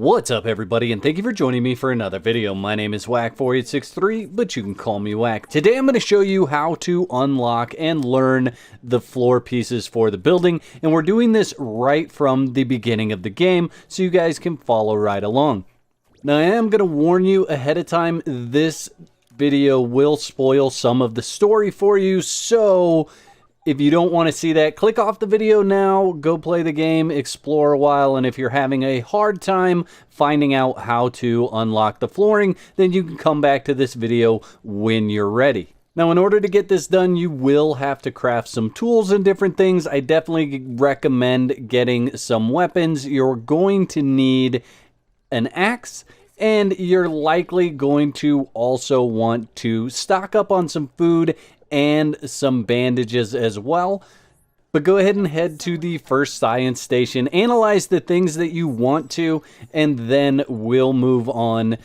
What's up everybody, and thank you for joining me for another video. My name is Whack4863, but you can call me Whack. Today I'm going to show you how to unlock and learn the floor pieces for the building, and we're doing this right from the beginning of the game, so you guys can follow right along. Now I am going to warn you ahead of time, this video will spoil some of the story for you, so if you don't want to see that, click off the video now, go play the game, explore a while, and if you're having a hard time finding out how to unlock the flooring, then you can come back to this video when you're ready. Now, in order to get this done, you will have to craft some tools and different things. I definitely recommend getting some weapons. You're going to need an axe, and you're likely going to also want to stock up on some food and some bandages as well. But go ahead and head to the first science station, analyze the things that you want to, and then we'll move on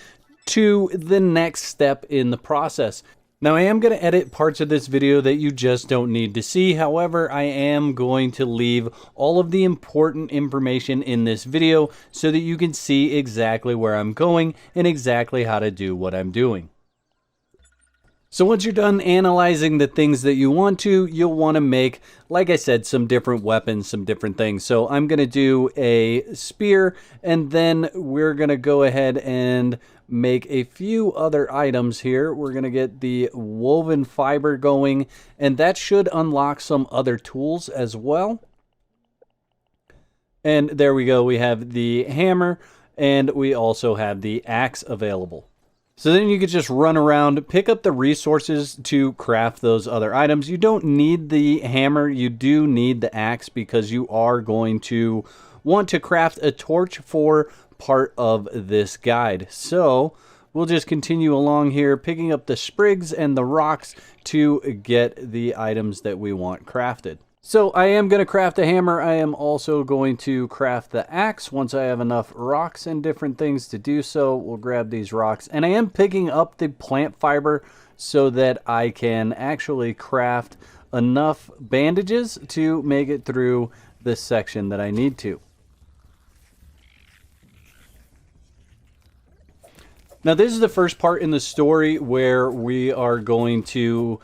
to the next step in the process. Now I am going to edit parts of this video that you just don't need to see. However, I am going to leave all of the important information in this video so that you can see exactly where I'm going and exactly how to do what I'm doing. So once you're done analyzing the things that you want to, you'll want to make, like I said, some different weapons, some different things. So I'm going to do a spear, and then we're going to go ahead and make a few other items here. We're going to get the woven fiber going, and that should unlock some other tools as well. And there we go. We have the hammer, and we also have the axe available. So then you could just run around, pick up the resources to craft those other items. You don't need the hammer, you do need the axe because you are going to want to craft a torch for part of this guide. So we'll just continue along here, picking up the sprigs and the rocks to get the items that we want crafted. So I am going to craft a hammer. I am also going to craft the axe once I have enough rocks and different things to do so. We'll grab these rocks. And I am picking up the plant fiber so that I can actually craft enough bandages to make it through this section that I need to. Now this is the first part in the story where we are going to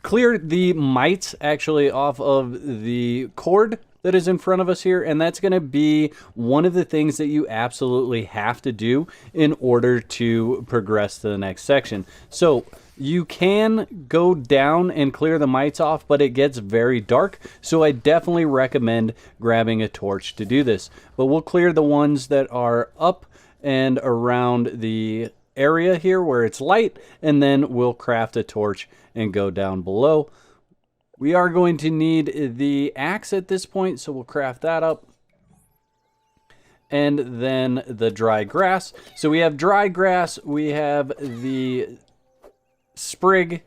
clear the mites actually off of the cord that is in front of us here, and that's going to be one of the things that you absolutely have to do in order to progress to the next section. So you can go down and clear the mites off, but it gets very dark, so I definitely recommend grabbing a torch to do this. But we'll clear the ones that are up and around the area here where it's light, and then we'll craft a torch and go down below. We are going to need the axe at this point, so we'll craft that up. And then the dry grass. So we have dry grass, we have the sprig,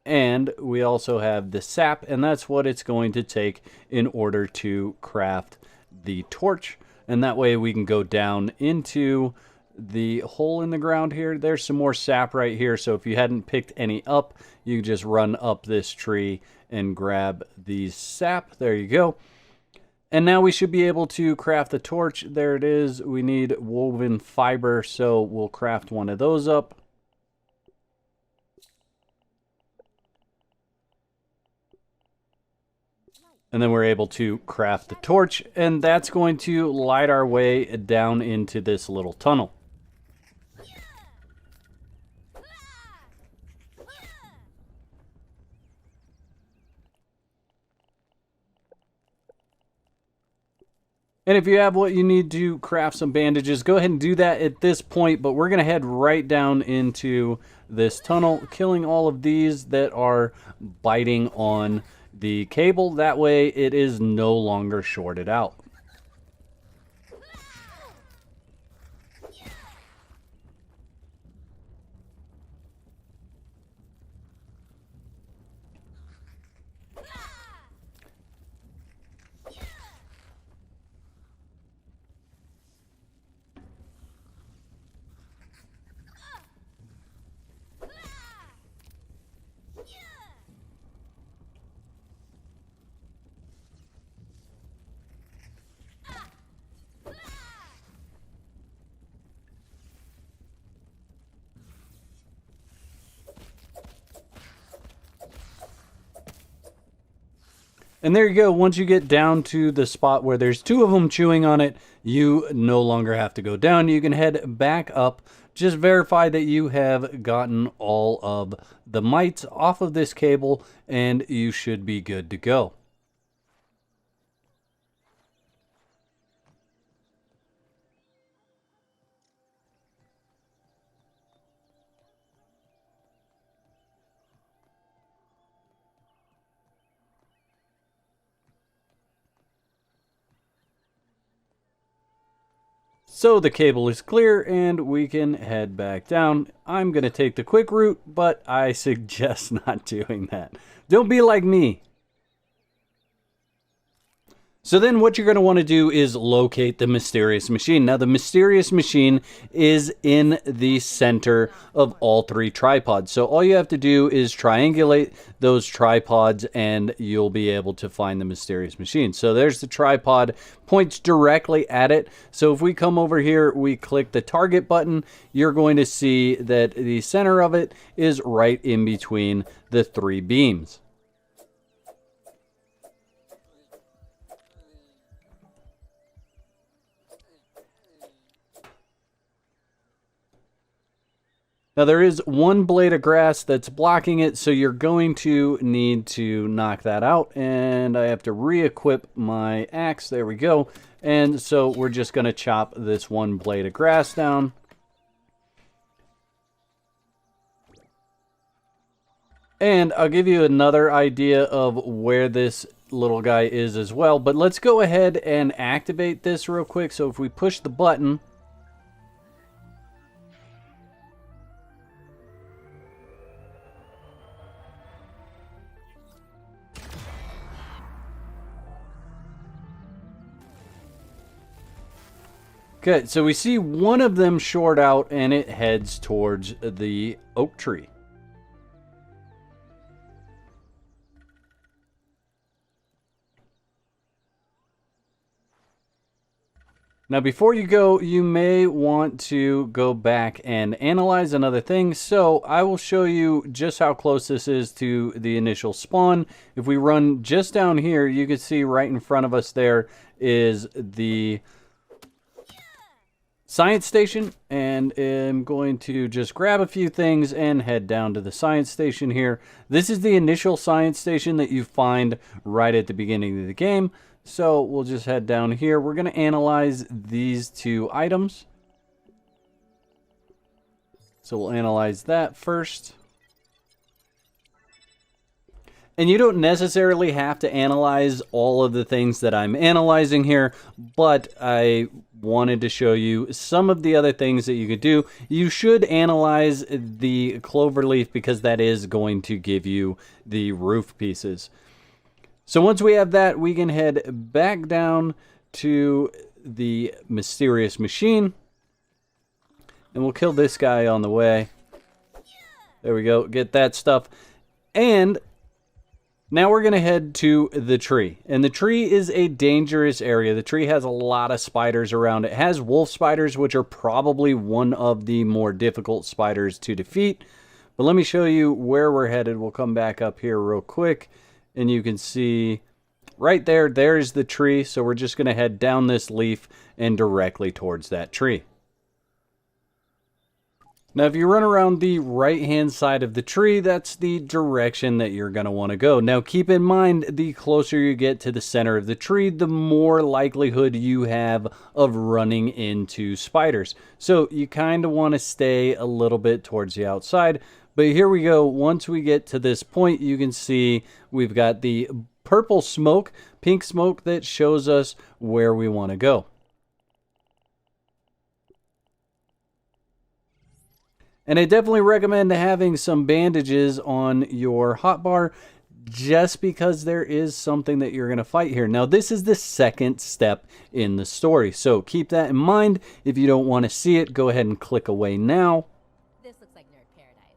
and we also have the sap, and that's what it's going to take in order to craft the torch. And that way we can go down into the hole in the ground here. There's some more sap right here, so if you hadn't picked any up, you just run up this tree and grab the sap. There you go. And now we should be able to craft the torch. There it is. We need woven fiber, so we'll craft one of those up. And then we're able to craft the torch, and that's going to light our way down into this little tunnel. And if you have what you need to craft some bandages, go ahead and do that at this point. But we're going to head right down into this tunnel, killing all of these that are biting on the cable. That way it is no longer shorted out. And there you go. Once you get down to the spot where there's two of them chewing on it, you no longer have to go down. You can head back up. Just verify that you have gotten all of the mites off of this cable, and you should be good to go. So the cable is clear and we can head back down. I'm going to take the quick route, but I suggest not doing that. Don't be like me. So then what you're going to want to do is locate the mysterious machine. Now the mysterious machine is in the center of all three tripods. So all you have to do is triangulate those tripods and you'll be able to find the mysterious machine. So there's the tripod, points directly at it. So if we come over here, we click the target button, you're going to see that the center of it is right in between the three beams. Now there is one blade of grass that's blocking it, so you're going to need to knock that out. And I have to re-equip my axe. There we go. And so we're just going to chop this one blade of grass down. And I'll give you another idea of where this little guy is as well. But let's go ahead and activate this real quick. So if we push the button, okay, so we see one of them short out and it heads towards the oak tree. Now before you go, you may want to go back and analyze another thing. So I will show you just how close this is to the initial spawn. If we run just down here, you can see right in front of us there is the science station, and I'm going to just grab a few things and head down to the science station here. This is the initial science station that you find right at the beginning of the game. So we'll just head down here. We're going to analyze these two items. So we'll analyze that first. And you don't necessarily have to analyze all of the things that I'm analyzing here, but I wanted to show you some of the other things that you could do. You should analyze the clover leaf because that is going to give you the roof pieces. So once we have that, we can head back down to the mysterious machine. And we'll kill this guy on the way. There we go, get that stuff. And now we're going to head to the tree. And the tree is a dangerous area. The tree has a lot of spiders around it. It has wolf spiders, which are probably one of the more difficult spiders to defeat. But let me show you where we're headed. We'll come back up here real quick. And you can see right there, there's the tree. So we're just going to head down this leaf and directly towards that tree. Now, if you run around the right-hand side of the tree, that's the direction that you're going to want to go. Now, keep in mind, the closer you get to the center of the tree, the more likelihood you have of running into spiders. So you kind of want to stay a little bit towards the outside. But here we go. Once we get to this point, you can see we've got the purple smoke, pink smoke that shows us where we want to go. And I definitely recommend having some bandages on your hotbar just because there is something that you're going to fight here. Now, this is the second step in the story, so keep that in mind. If you don't want to see it, go ahead and click away now. This looks like nerd paradise.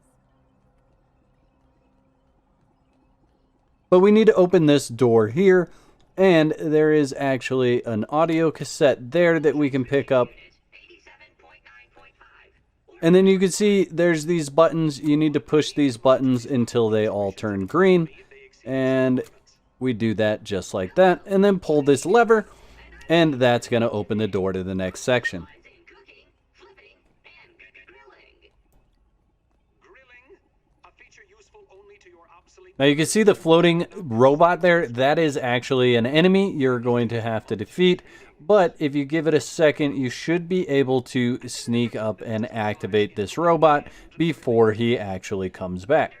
But we need to open this door here, and there is actually an audio cassette there that we can pick up. And then you can see there's these buttons. You need to push these buttons until they all turn green. And we do that just like that, and then pull this lever, and that's going to open the door to the next section. Now you can see the floating robot there. That is actually an enemy you're going to have to defeat. But if you give it a second, you should be able to sneak up and activate this robot before he actually comes back.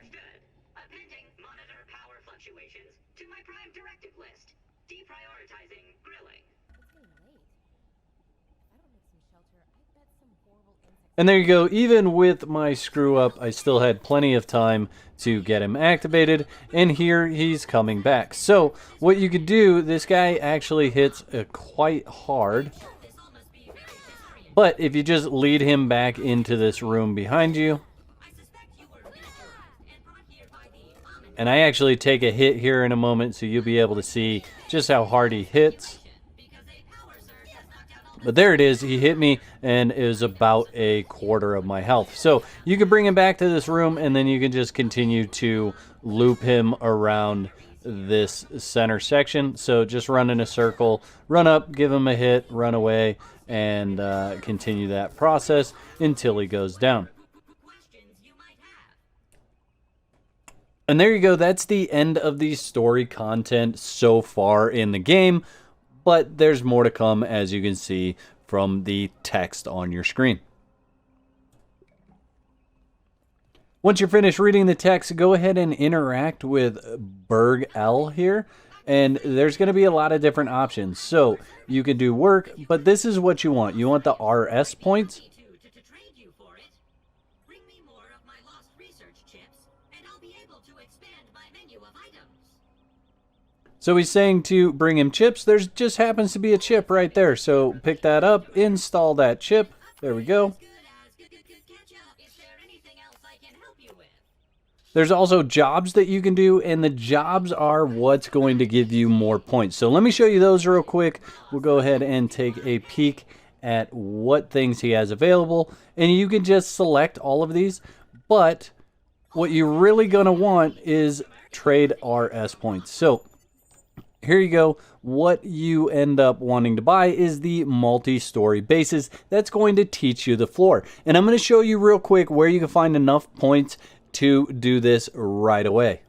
And there you go. Even with my screw up, I still had plenty of time to get him activated. And here he's coming back. So what you could do, this guy actually hits quite hard. But if you just lead him back into this room behind you. And I actually take a hit here in a moment, so you'll be able to see just how hard he hits. But there it is, he hit me, and it was about a quarter of my health. So you can bring him back to this room, and then you can just continue to loop him around this center section. So just run in a circle, run up, give him a hit, run away, and continue that process until he goes down. And there you go, that's the end of the story content so far in the game. But there's more to come, as you can see from the text on your screen. Once you're finished reading the text, go ahead and interact with Berg L here. And there's going to be a lot of different options. So you can do work, but this is what you want. You want the RS points. So he's saying to bring him chips. There's just happens to be a chip right there. So pick that up, install that chip. There we go. There's also jobs that you can do, and the jobs are what's going to give you more points. So let me show you those real quick. We'll go ahead and take a peek at what things he has available. And you can just select all of these. But what you're really going to want is trade RS points. So here you go. What you end up wanting to buy is the multi-story bases. That's going to teach you the floor. And I'm going to show you real quick where you can find enough points to do this right away.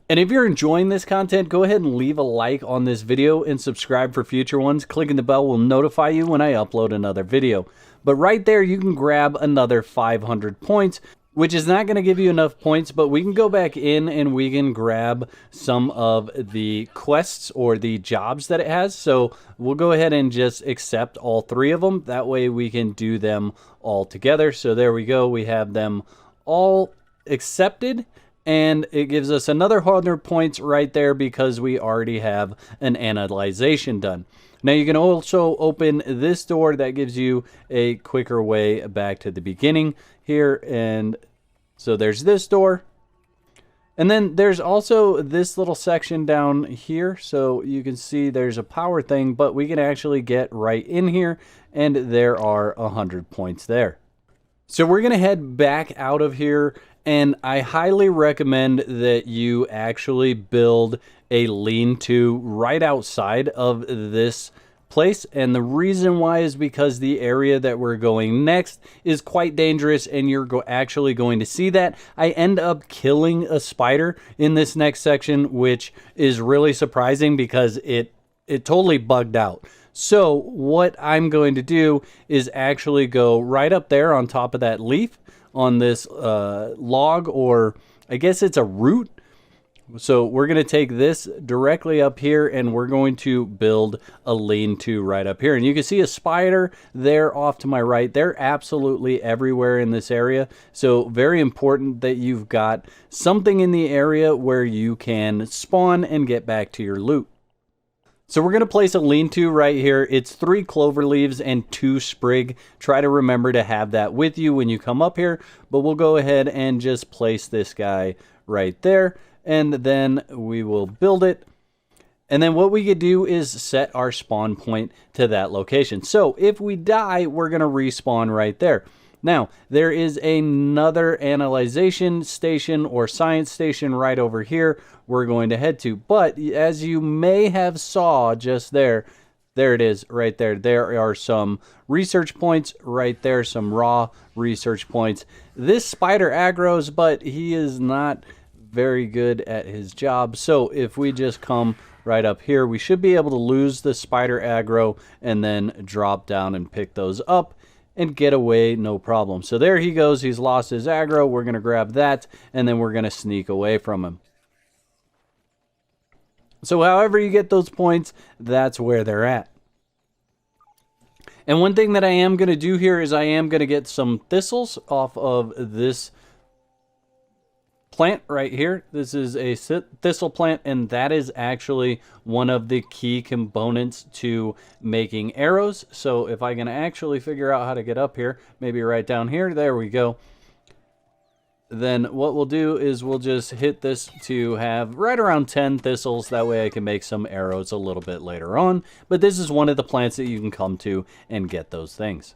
And if you're enjoying this content, go ahead and leave a like on this video and subscribe for future ones. Clicking the bell will notify you when I upload another video. But right there, you can grab another 500 points, which is not going to give you enough points, but we can go back in and we can grab some of the quests or the jobs that it has. So we'll go ahead and just accept all three of them. That way we can do them all together. So there we go. We have them all accepted, and it gives us another 100 points right there because we already have an analyzation done. Now you can also open this door. That gives you a quicker way back to the beginning here. And so there's this door. And then there's also this little section down here. So you can see there's a power thing, but we can actually get right in here, and there are 100 points there. So we're going to head back out of here, and I highly recommend that you actually build a lean-to right outside of this place. And the reason why is because the area that we're going next is quite dangerous, and you're actually going to see that. I end up killing a spider in this next section, which is really surprising because it totally bugged out. So what I'm going to do is actually go right up there on top of that leaf on this log, or I guess it's a root. So we're going to take this directly up here, and we're going to build a lean-to right up here. And you can see a spider there off to my right. They're absolutely everywhere in this area. So very important that you've got something in the area where you can spawn and get back to your loot. So we're going to place a lean-to right here. It's 3 clover leaves and 2 sprig. Try to remember to have that with you when you come up here. But we'll go ahead and just place this guy right there. And then we will build it. And then what we could do is set our spawn point to that location. So if we die, we're going to respawn right there. Now, there is another analyzation station or science station right over here we're going to head to. But as you may have saw just there it is right there. There are some research points right there, some raw research points. This spider aggroes, but he is not very good at his job. So if we just come right up here, we should be able to lose the spider aggro and then drop down and pick those up and get away, no problem. So there he goes. He's lost his aggro. We're going to grab that, and then we're going to sneak away from him. So however you get those points, that's where they're at. And one thing that I am going to do here is I am going to get some thistles off of this plant right here. This is a thistle plant, and that is actually one of the key components to making arrows. So if I can actually figure out how to get up here, maybe right down here, there we go. Then what we'll do is we'll just hit this to have right around 10 thistles. That way I can make some arrows a little bit later on. But this is one of the plants that you can come to and get those things.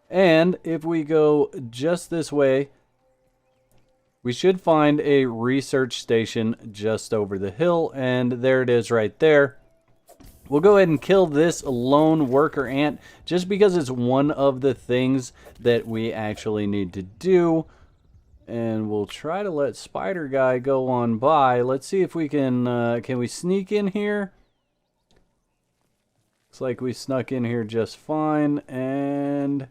And if we go just this way, we should find a research station just over the hill. And there it is right there. We'll go ahead and kill this lone worker ant just because it's one of the things that we actually need to do. And we'll try to let Spider Guy go on by. Let's see if we can we sneak in here? Looks like we snuck in here just fine. And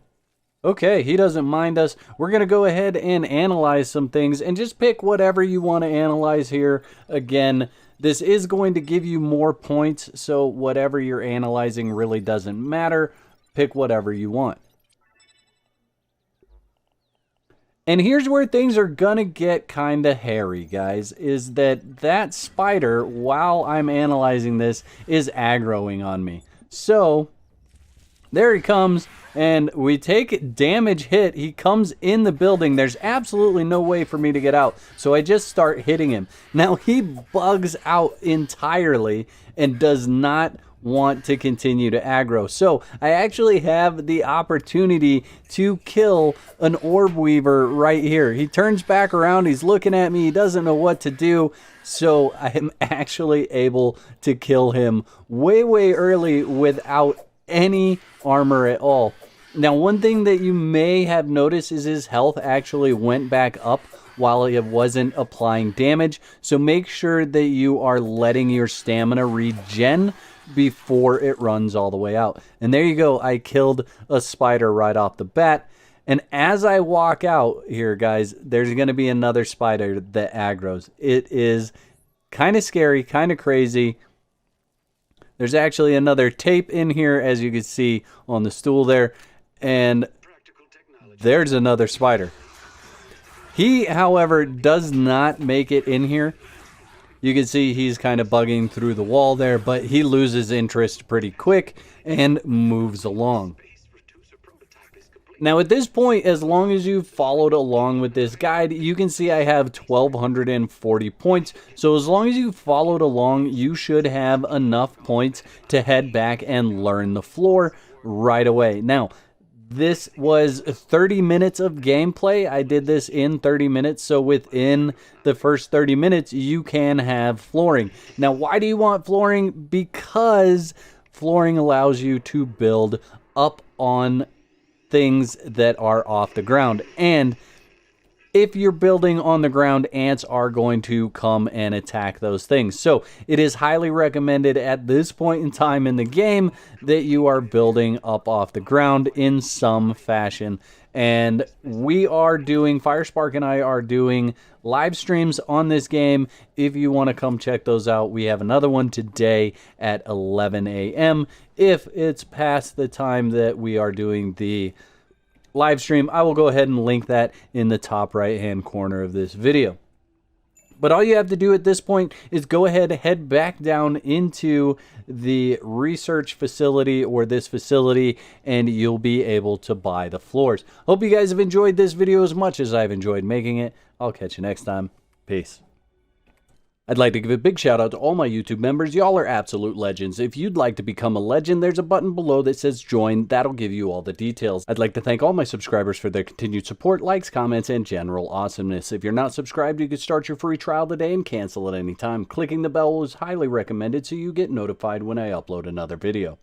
okay, he doesn't mind us. We're going to go ahead and analyze some things and just pick whatever you want to analyze here. Again, this is going to give you more points, so whatever you're analyzing really doesn't matter. Pick whatever you want. And here's where things are gonna get kind of hairy, guys, is that spider, while I'm analyzing this, is aggroing on me. So there he comes, and we take damage hit. He comes in the building. There's absolutely no way for me to get out, so I just start hitting him. Now he bugs out entirely and does not want to continue to aggro. So I actually have the opportunity to kill an orb weaver right here. He turns back around, he's looking at me, he doesn't know what to do. So I am actually able to kill him way early without any armor at all. Now, one thing that you may have noticed is his health actually went back up while it wasn't applying damage. So make sure that you are letting your stamina regen before it runs all the way out. And there you go. I killed a spider right off the bat. And as I walk out here, guys, there's going to be another spider that aggroes. It is kind of scary, kind of crazy. There's actually another tape in here, as you can see on the stool there. And there's another spider. He, however, does not make it in here. You can see he's kind of bugging through the wall there, but he loses interest pretty quick and moves along. Now at this point, as long as you've followed along with this guide, you can see I have 1,240 points. So as long as you followed along, you should have enough points to head back and learn the floor right away. Now, this was 30 minutes of gameplay. I did this in 30 minutes. So within the first 30 minutes, you can have flooring. Now, why do you want flooring? Because flooring allows you to build up on things that are off the ground. And if you're building on the ground, ants are going to come and attack those things. So it is highly recommended at this point in time in the game that you are building up off the ground in some fashion. And we are doing, Firespark and I are doing live streams on this game. If you want to come check those out, we have another one today at 11 a.m. If it's past the time that we are doing the live stream, I will go ahead and link that in the top right hand corner of this video. But all you have to do at this point is go ahead, head back down into the research facility or this facility, and you'll be able to buy the floors. Hope you guys have enjoyed this video as much as I've enjoyed making it. I'll catch you next time. Peace. I'd like to give a big shout out to all my YouTube members. Y'all are absolute legends. If you'd like to become a legend, there's a button below that says join. That'll give you all the details. I'd like to thank all my subscribers for their continued support, likes, comments, and general awesomeness. If you're not subscribed, you can start your free trial today and cancel at any time. Clicking the bell is highly recommended so you get notified when I upload another video.